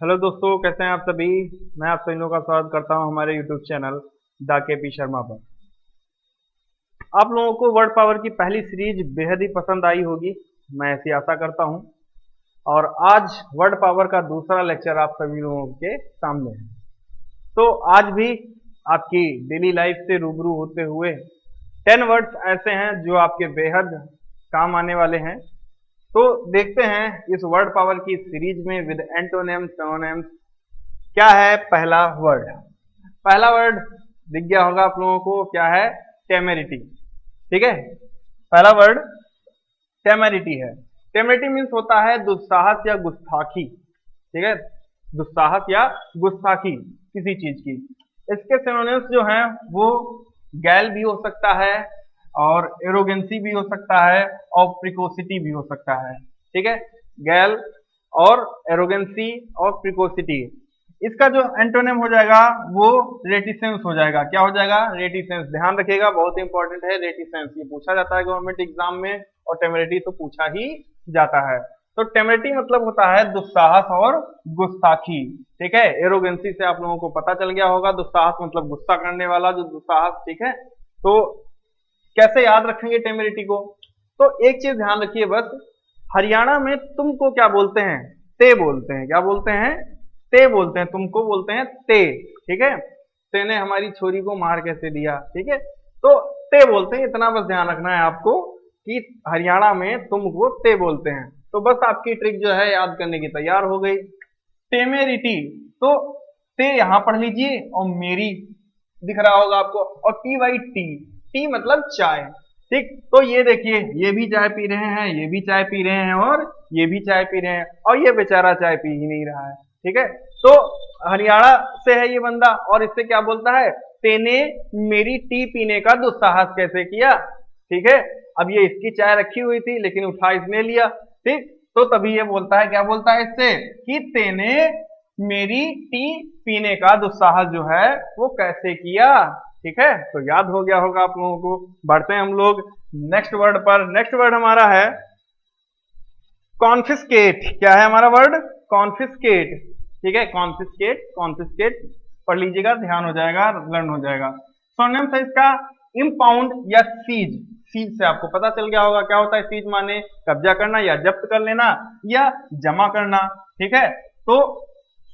Hello दोस्तों, कैसे हैं आप सभी। मैं आप सभी लोगों का स्वागत करता हूं हमारे यूट्यूब चैनल दा के पी शर्मा पर। आप लोगों को वर्ड पावर की पहली सीरीज बेहद ही पसंद आई होगी, मैं ऐसी आशा करता हूं। और आज वर्ड पावर का दूसरा लेक्चर आप सभी लोगों के सामने है। तो आज भी आपकी डेली लाइफ से रूबरू होते हुए 10 वर्ड्स ऐसे हैं जो आपके बेहद काम आने वाले हैं। तो देखते हैं इस वर्ड पावर की सीरीज में विद एंटोनिम्स सिनोनिम्स क्या है। पहला वर्ड दिख गया होगा आप लोगों को, क्या है? टेमेरिटी। ठीक है, पहला वर्ड टेमेरिटी है। टेमेरिटी मीन्स होता है दुस्साहस या गुस्ताखी। ठीक है, दुस्साहस या गुस्ताखी किसी चीज की। इसके सिनोनिम्स जो हैं वो गैल भी हो सकता है, और एरोगेंसी भी हो सकता है, और प्रिकोसिटी भी हो सकता है। ठीक है, गैल और एरोगेंसी और प्रिकोसिटी। इसका जो एंटोनिम हो जाएगा वो रेटिसेंस हो जाएगा। क्या हो जाएगा? रेटिसेंस। ध्यान रखिएगा, बहुत इंपॉर्टेंट है रेटिसेंस। ये पूछा जाता है गवर्नमेंट एग्जाम में, और टेमेरिटी तो पूछा ही जाता है। तो टेमेरिटी मतलब होता है दुस्साहस और गुस्ताखी। ठीक है, एरोगेंसी से आप लोगों को पता चल गया होगा, दुस्साहस मतलब गुस्सा करने वाला जो दुस्साहस। ठीक है, तो कैसे याद रखेंगे टेमेरिटी को? तो एक चीज ध्यान रखिए बस, हरियाणा में तुमको क्या बोलते हैं? ते बोलते हैं। क्या बोलते हैं? ते बोलते हैं। तुमको बोलते हैं ते। ठीक है, ते ने हमारी छोरी को मार कैसे दिया। ठीक है, तो ते बोलते हैं। इतना बस ध्यान रखना है आपको कि हरियाणा में तुमको ते बोलते हैं। तो बस आपकी ट्रिक जो है याद करने की तैयार हो गई। टेमेरिटी, तो ते यहां पढ़ लीजिए, और मेरी दिख रहा होगा आपको, और टी वाई टी, टी मतलब चाय। ठीक, तो ये देखिए, ये भी चाय पी रहे हैं, ये भी चाय पी रहे हैं, और ये भी चाय पी रहे हैं, और ये बेचारा चाय पी ही नहीं रहा है। ठीक है, तो हरियाणा से है ये बंदा, और इससे क्या बोलता है? तेने मेरी टी पीने का दुस्साहस कैसे किया। ठीक है, अब ये इसकी चाय रखी हुई थी लेकिन उठा इसने लिया। ठीक, तो तभी ये बोलता है, क्या बोलता है इससे, कि तेने मेरी टी पीने का दुस्साहस जो है वो कैसे किया। ठीक है, तो याद हो गया होगा आप लोगों को। बढ़ते हैं हम लोग नेक्स्ट वर्ड पर। नेक्स्ट वर्ड हमारा है कॉन्फिस्केट। क्या है हमारा वर्ड? कॉन्फिस्केट। ठीक है, कॉन्फिस्केट, कॉन्फिस्केट पढ़ लीजिएगा, ध्यान हो जाएगा, लर्न हो जाएगा। सिनोनिम्स है इसका इम्पाउंड या सीज। सीज से आपको पता चल गया होगा क्या होता है। सीज माने कब्जा करना या जब्त कर लेना या जमा करना। ठीक है, तो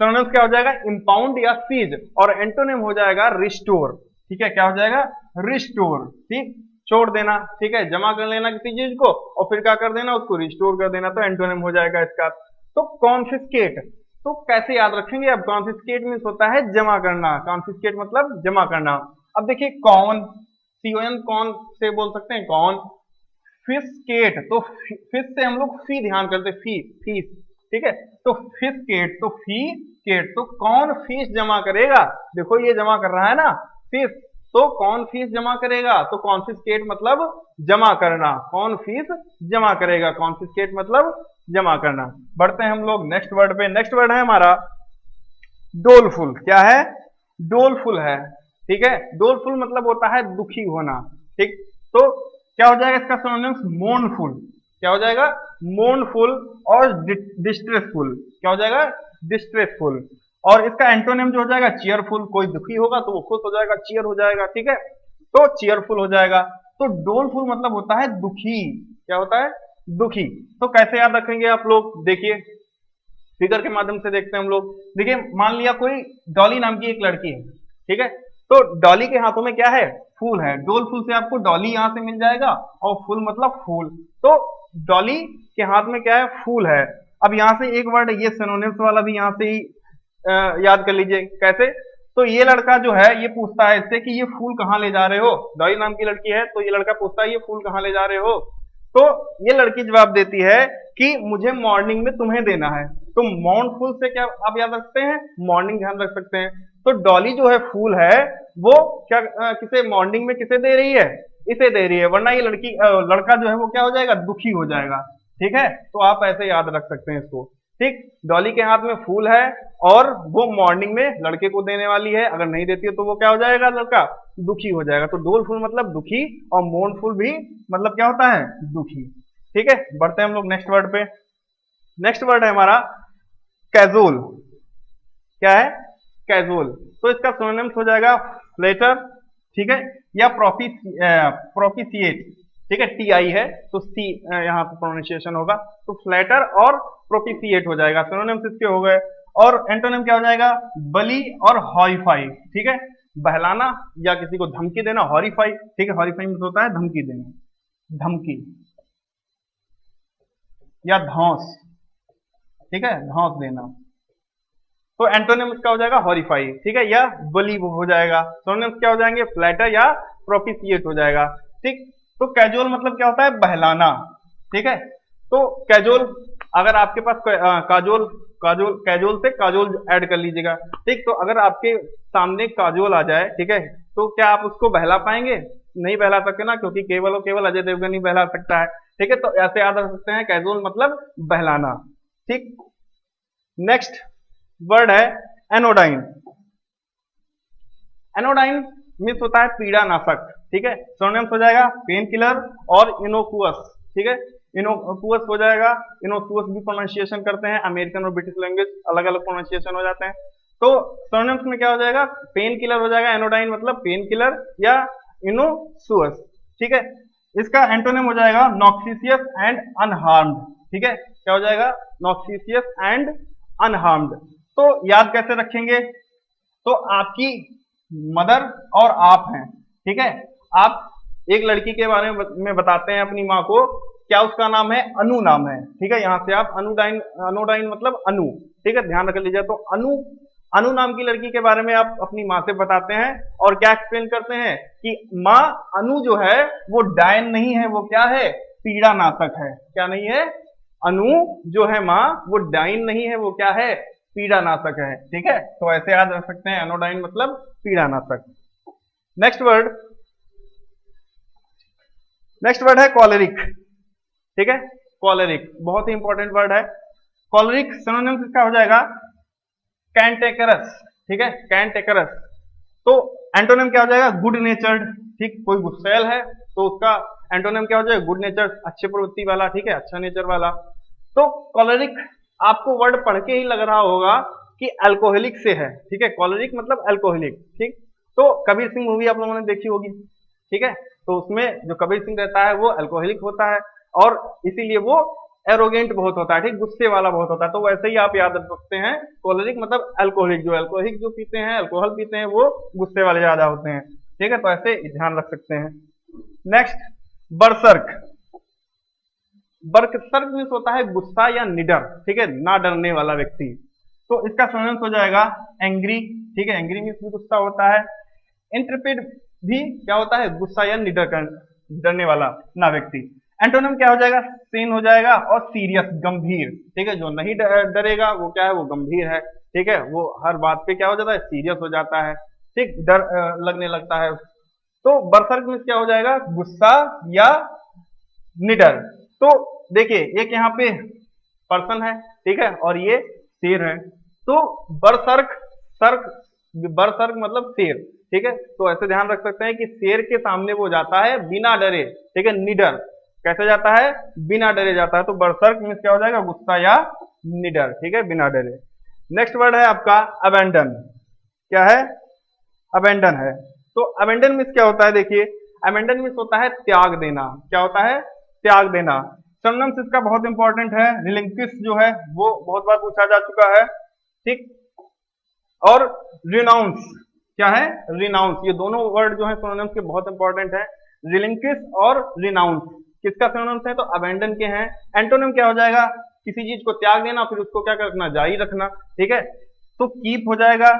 सिनोनिम्स क्या हो जाएगा? इम्पाउंड या सीज, और एंटोनिम हो जाएगा रिस्टोर। ठीक है, क्या हो जाएगा? रिस्टोर। ठीक, छोड़ देना। ठीक है, जमा कर लेना किसी चीज को, और फिर क्या कर देना? उसको रिस्टोर कर देना। तो एंटोनिम हो जाएगा इसका। तो कॉन्फिस्केट, तो कैसे याद रखेंगे? अब कॉन्फिस्केट मीन्स होता है जमा करना। कॉन्फिस्केट मतलब जमा करना। अब देखिए, कौन, सीओएन कौन से बोल सकते हैं, कौन। फिस्केट, तो फिश से हम लोग फी ध्यान करते, फी, फीस। ठीक है, तो फिस्केट, तो फी केट, तो कौन फीस जमा करेगा? देखो ये जमा कर रहा है ना, फीस, तो कौन फीस जमा करेगा? तो कॉन्फिस्केट मतलब जमा करना। कौन फीस जमा करेगा? कॉन्फिस्केट मतलब जमा करना। बढ़ते हैं हम लोग नेक्स्ट वर्ड पे। नेक्स्ट वर्ड है हमारा डोलफुल। क्या है? डोलफुल है। ठीक है, डोलफुल मतलब होता है दुखी होना। ठीक, तो क्या हो जाएगा इसका सिनोनिम्स? मोर्नफुल। क्या हो जाएगा? मोर्नफुल और डिस्ट्रेसफुल। क्या हो जाएगा? डिस्ट्रेसफुल। और इसका एंटोनिम जो हो जाएगा चीयरफुल। कोई दुखी होगा तो वो खुश हो जाएगा, चीयर हो जाएगा। ठीक है, तो चीयरफुल हो जाएगा। तो डोलफुल मतलब होता है दुखी। क्या होता है? दुखी। तो कैसे याद रखेंगे आप लोग? देखिए, फिगर के माध्यम से देखते हैं हम लोग। देखिए, मान लिया कोई डॉली नाम की एक लड़की है। ठीक है, तो डॉली के हाथों में क्या है? फूल है। डोलफुल से आपको डॉली यहां से मिल जाएगा, और फूल मतलब फूल। तो डॉली के हाथ में क्या है? फूल है। अब यहां से एक वर्ड, ये सिनोनिम्स वाला भी यहां से ही याद कर लीजिए। कैसे? तो ये लड़का जो है ये पूछता है इससे कि ये फूल कहाँ ले जा रहे हो। डॉली नाम की लड़की है, तो ये लड़का पूछता है ये फूल कहाँ ले जा रहे हो। तो ये लड़की जवाब देती है कि मुझे मॉर्निंग में तुम्हें देना है। तो मोर्नफुल से क्या आप याद रखते हैं? मॉर्निंग ध्यान रख सकते हैं। तो डॉली जो है फूल है, वो क्या किसे मॉर्निंग में किसे दे रही है? इसे दे रही है, वरना ये लड़का जो है वो क्या हो जाएगा? दुखी हो जाएगा। ठीक है, तो आप ऐसे याद रख सकते हैं इसको। ठीक, डॉली के हाथ में फूल है, और वो मॉर्निंग में लड़के को देने वाली है। अगर नहीं देती है तो वो क्या हो जाएगा? लड़का दुखी हो जाएगा। तो डोलफुल मतलब दुखी, और मोर्नफुल भी मतलब क्या होता है? दुखी। ठीक है, बढ़ते हैं हम लोग नेक्स्ट वर्ड पे। नेक्स्ट वर्ड है हमारा कैजुअल। क्या है, कैजुअल। तो इसका सिनोनिम्स हो जाएगा फ्लैटर, ठीक है, या प्रोपिशिएट, ठीक है, टी आई है तो सी यहाँ पे प्रोनाउंसिएशन होगा, तो फ्लैटर और प्रोपिशिएट हो जाएगा, सिनोनिम्स इसके हो गए। और एंटोनिम क्या हो जाएगा, बली और हॉरिफाई, ठीक है, बहलाना या किसी को धमकी देना, हॉरिफाई, ठीक है, हॉरिफाई में होता है धमकी देना, धमकी या धौंस, ठीक है, धौंस देना। तो एंटोनिम इसका हो जाएगा हॉरिफाई, ठीक है, या बली हो जाएगा। सिनोनिम्स क्या हो जाएंगे, फ्लैटर या प्रोपिशिएट हो जाएगा, ठीक। तो कैजुअल मतलब क्या होता है, बहलाना, ठीक है। तो कैजुअल, अगर आपके पास काजोल काजोल कैजुअल से काजोल ऐड कर लीजिएगा, ठीक। तो अगर आपके सामने काजोल आ जाए, ठीक है, तो क्या आप उसको बहला पाएंगे, नहीं बहला सकते ना, क्योंकि केवल और केवल अजय देवगन ही बहला सकता है, ठीक है। तो ऐसे याद रख सकते हैं, कैजुअल मतलब बहलाना, ठीक। नेक्स्ट वर्ड है एनोडाइन। एनोडाइन मीन्स होता है पीड़ानाशक, ठीक है। सिनोनिम्स हो जाएगा पेन किलर और इनोकुअस, ठीक है, इनोकुअस हो जाएगा। इनोकुअस भी प्रोनाउंसिएशन करते हैं, अमेरिकन और ब्रिटिश लैंग्वेज अलग अलग प्रोनाउंसिएशन हो जाते हैं। तो सिनोनिम्स में क्या हो जाएगा, पेन किलर हो जाएगा, एनोडाइन मतलब पेन किलर या इनोकुअस, ठीक है। इसका एंटोनिम हो जाएगा नॉक्सिसियस एंड अनहार्म्ड, ठीक है, क्या हो जाएगा, नॉक्सिसियस एंड अनहार्म्ड। तो याद कैसे रखेंगे, तो आपकी मदर और आप हैं, ठीक है, आप एक लड़की के बारे में बताते हैं अपनी माँ को, क्या उसका नाम है, अनु नाम है, ठीक है। यहाँ से आप अनुडाइन, अनोडाइन मतलब अनु, ठीक है, ध्यान रख लीजिए। तो अनु नाम की लड़की के बारे में आप अपनी माँ से बताते हैं और क्या एक्सप्लेन करते हैं कि माँ अनु जो है वो डायन नहीं है, वो क्या है, पीड़ानाशक है। क्या नहीं है, अनु जो है माँ वो डाइन नहीं है, वो क्या है, पीड़ानाशक है, ठीक है। तो ऐसे याद रख सकते हैं, एनोडाइन मतलब पीड़ानाशक। नेक्स्ट वर्ड है कॉलेरिक, ठीक है, कॉलेरिक बहुत ही इंपॉर्टेंट वर्ड है। कॉलेरिक सिनोनिम्स इसका हो जाएगा कैंटेकरस, ठीक है, कैंटेकरस। तो एंटोनिम क्या हो जाएगा, गुड नेचर्ड, ठीक, कोई गुस्सैल है तो उसका एंटोनिम क्या हो जाएगा, गुड नेचर्ड, अच्छे प्रवृत्ति वाला, ठीक है, अच्छा नेचर वाला। तो कॉलेरिक आपको वर्ड पढ़ के ही लग रहा होगा कि अल्कोहलिक से है, ठीक है, कॉलेरिक मतलब अल्कोहलिक, ठीक। तो कबीर सिंह मूवी आप लोगों ने देखी होगी, ठीक है, तो उसमें जो कबीर सिंह रहता है वो अल्कोहलिक होता है और इसीलिए वो एरोगेंट बहुत होता है, ठीक, गुस्से वाला बहुत होता है। तो वैसे ही आप याद रख सकते हैं, कॉलेरिक मतलब अल्कोहलिक, जो अल्कोहलिक जो पीते हैं, अल्कोहल पीते हैं, वो गुस्से वाले ज्यादा होते हैं, ठीक है, तो ऐसे ध्यान रख सकते हैं। नेक्स्ट बरसर्क। बरसर्क मीन्स होता है गुस्सा या निडर, ठीक है, ना डरने वाला व्यक्ति। तो इसका सिनोनिम्स हो जाएगा एंग्री, ठीक है, एंग्री मीन्स भी गुस्सा होता है। इंट्रपिड भी क्या होता है, गुस्सा या निडर डरने वाला ना व्यक्ति। एंटोनिम क्या हो जाएगा, सेन हो जाएगा और सीरियस, गंभीर, ठीक है, जो नहीं डरेगा वो क्या है, वो गंभीर है, ठीक है, वो हर बात पे क्या हो जाता है, सीरियस हो जाता है, ठीक, डर लगने लगता है। तो बरसर्क मीन्स क्या हो जाएगा, गुस्सा या निडर। तो देखिए एक यहाँ पे पर्सन है, ठीक है, और ये शेर है। तो बरसर्क मतलब शेर, ठीक है। तो ऐसे ध्यान रख सकते हैं कि शेर के सामने वो जाता है बिना डरे, ठीक है, निडर, कैसे जाता है, बिना डरे जाता है। तो बरसर्क मीन्स क्या हो जाएगा, गुस्सा या निडर, ठीक है, बिना डरे। नेक्स्ट वर्ड है आपका अबेंडन। क्या है, अबेंडन है। तो अबेंडन मीन्स क्या होता है, देखिए अबेंडन मीन्स होता है त्याग देना। क्या होता है, त्याग देना। सिनोनिम्स इसका बहुत इंपॉर्टेंट है, रिलिंक्विश जो है वो बहुत बार पूछा जा चुका है, ठीक, और रिनाउंस। क्या है, रिनाउंस। ये दोनों वर्ड जो है सिनोनिम्स के बहुत इंपॉर्टेंट है, रिलिंक्विश और रिनाउंस किसका सिनोनिम्स है, तो अबेंडन के हैं। एंटोनिम क्या हो जाएगा, किसी चीज को त्याग देना फिर उसको क्या रखना, जारी रखना, ठीक है। तो कीप हो जाएगा,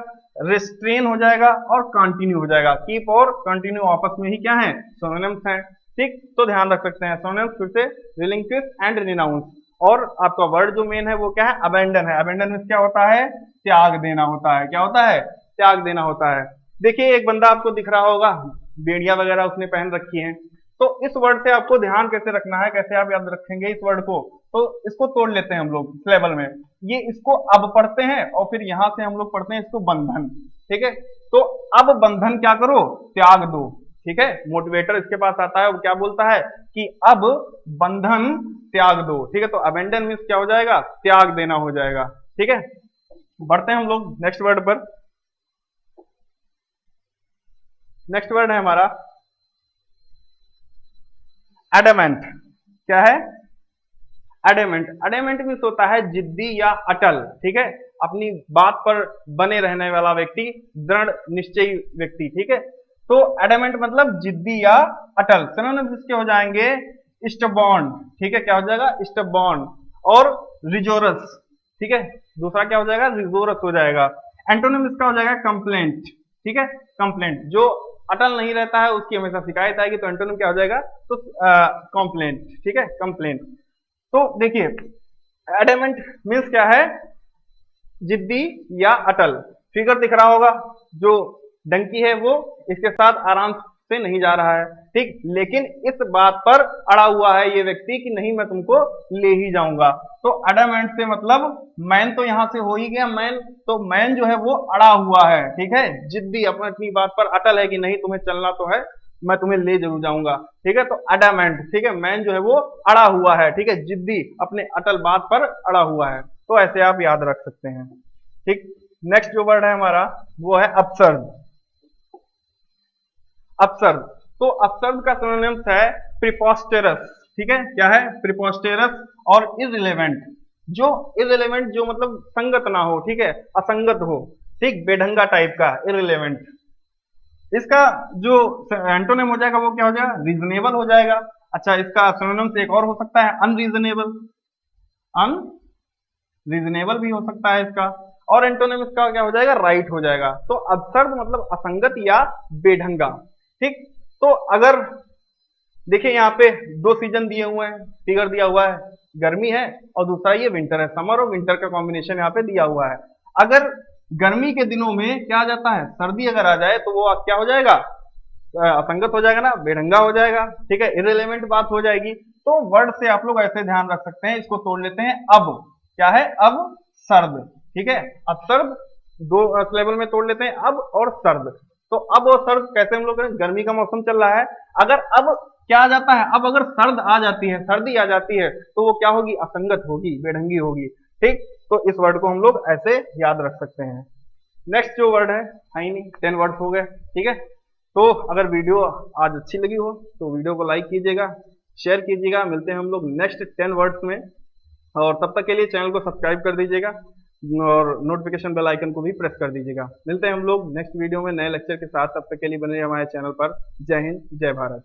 रिस्ट्रेन हो जाएगा और कंटिन्यू हो जाएगा। कीप और कंटिन्यू आपस में ही क्या है, सिनोनिम्स हैं, ठीक। तो ध्यान रख सकते हैं सिनोनिम्स फिर से, रिलिंक्विश एंड रिनाउंस। और आपका वर्ड जो मेन है वो क्या है, अबेंडन है। अबेंडन में क्या होता है, त्याग देना होता है। क्या होता है, त्याग देना होता है। देखिए एक बंदा आपको दिख रहा होगा, बेड़िया वगैरह उसने पहन रखी है, तो इस वर्ड से आपको ध्यान कैसे रखना है, कैसे आप याद रखेंगे इस वर्ड को, तो इसको तोड़ लेते हैं हम लोग सिलेबल में। ये इसको अब पढ़ते हैं और फिर यहां से हम लोग पढ़ते हैं इसको बंधन, ठीक है। तो अब बंधन क्या करो, त्याग दो, ठीक है। मोटिवेटर इसके पास आता है, वो क्या बोलता है कि अब बंधन त्याग दो, ठीक है। तो अबेंडन मीन्स क्या हो जाएगा, त्याग देना हो जाएगा, ठीक है। बढ़ते हैं हम लोग नेक्स्ट वर्ड पर। नेक्स्ट वर्ड है हमारा एडमेंट। क्या है? एडेमेंट। एडेमेंट मीन्स होता है जिद्दी या अटल, ठीक है, अपनी बात पर बने रहने वाला व्यक्ति, दृढ़ निश्चयी व्यक्ति, ठीक है। तो एडेमेंट मतलब जिद्दी या अटल। सिनोनिम्स इसके हो जाएंगे स्टबॉर्न, ठीक है, क्या हो जाएगा? स्टबॉर्न। और रिजोरस, ठीक है, दूसरा क्या हो जाएगा? रिजोरस हो जाएगा। एंटोनिम इसका हो जाएगा कंप्लेंट, ठीक है, कंप्लेंट। जो अटल नहीं रहता है उसकी हमेशा शिकायत आएगी, तो एंटोनिम क्या हो जाएगा? तो कंप्लेंट, ठीक है, कंप्लेंट। तो देखिए एडेमेंट मीन्स क्या है? जिद्दी या अटल। फिगर दिख रहा होगा, जो डंकी है वो इसके साथ आराम से नहीं जा रहा है, ठीक, लेकिन इस बात पर अड़ा हुआ है ये व्यक्ति कि नहीं मैं तुमको ले ही जाऊंगा। तो एडेमेंट से मतलब मैन तो यहां से हो ही गया, मैन तो मैन जो है वो अड़ा हुआ है, ठीक है, जिद्दी अपनी बात पर अटल है कि नहीं तुम्हें चलना तो है, मैं तुम्हें ले जरूर जाऊंगा, ठीक है। तो एडामेंट, ठीक है, मैन जो है वो अड़ा हुआ है, ठीक है, जिद्दी अपने अटल बात पर अड़ा हुआ है। तो ऐसे आप याद रख सकते हैं, ठीक। नेक्स्ट जो वर्ड है हमारा वो है अपसर्ड। अपसर्ड, तो अपसर्ड का सिनोनिम्स है प्रिपोस्टेरस, ठीक है, क्या है? प्रिपोस्टेरस और इररिलेवेंट। जो इररिलेवेंट जो मतलब संगत ना हो, ठीक है, असंगत हो, ठीक, बेढंगा टाइप का, इररिलेवेंट। इसका जो एंटोनिम हो जाएगा वो क्या हो जाएगा? रीजनेबल हो जाएगा। अच्छा, इसका सिनोनिम्स एक और हो सकता है अनरीजनेबल, अनरीजनेबल भी हो सकता है इसका। और एंटोनिम इसका क्या हो जाएगा? राइट हो जाएगा। तो अबसर्ड मतलब असंगत या बेढंगा, ठीक। तो अगर देखिए यहाँ पे दो सीजन दिए हुए हैं, फिगर दिया हुआ है, गर्मी है और दूसरा ये विंटर है, समर और विंटर का कॉम्बिनेशन यहाँ पे दिया हुआ है। अगर गर्मी के दिनों में क्या आ जाता है? सर्दी अगर आ जाए तो वो क्या हो जाएगा? असंगत हो जाएगा ना, बेढंगा हो जाएगा, ठीक है, इररिलेवेंट बात हो जाएगी। तो वर्ड से आप लोग ऐसे ध्यान रख सकते हैं, इसको तोड़ लेते हैं अब। क्या है? अब सर्द, ठीक है, अब सर्द दो लेवल में तोड़ लेते हैं, अब और सर्द। तो अब और सर्द कैसे हम लोग करें? गर्मी का मौसम चल रहा है, अगर अब क्या आ जाता है? अब अगर सर्द आ जाती है, सर्दी आ जाती है, तो वो क्या होगी? असंगत होगी, बेढंगी होगी, ठीक। तो इस वर्ड को हम लोग ऐसे याद रख सकते हैं। नेक्स्ट जो वर्ड है ही नहीं, 10 वर्ड्स हो गए, ठीक है। तो अगर वीडियो आज अच्छी लगी हो तो वीडियो को लाइक कीजिएगा, शेयर कीजिएगा। मिलते हैं हम लोग नेक्स्ट 10 वर्ड्स में, और तब तक के लिए चैनल को सब्सक्राइब कर दीजिएगा और नोटिफिकेशन बेल आइकन को भी प्रेस कर दीजिएगा। मिलते हैं हम लोग नेक्स्ट वीडियो में नए लेक्चर के साथ, तब तक के लिए बने रहिए हमारे चैनल पर। जय हिंद, जय भारत।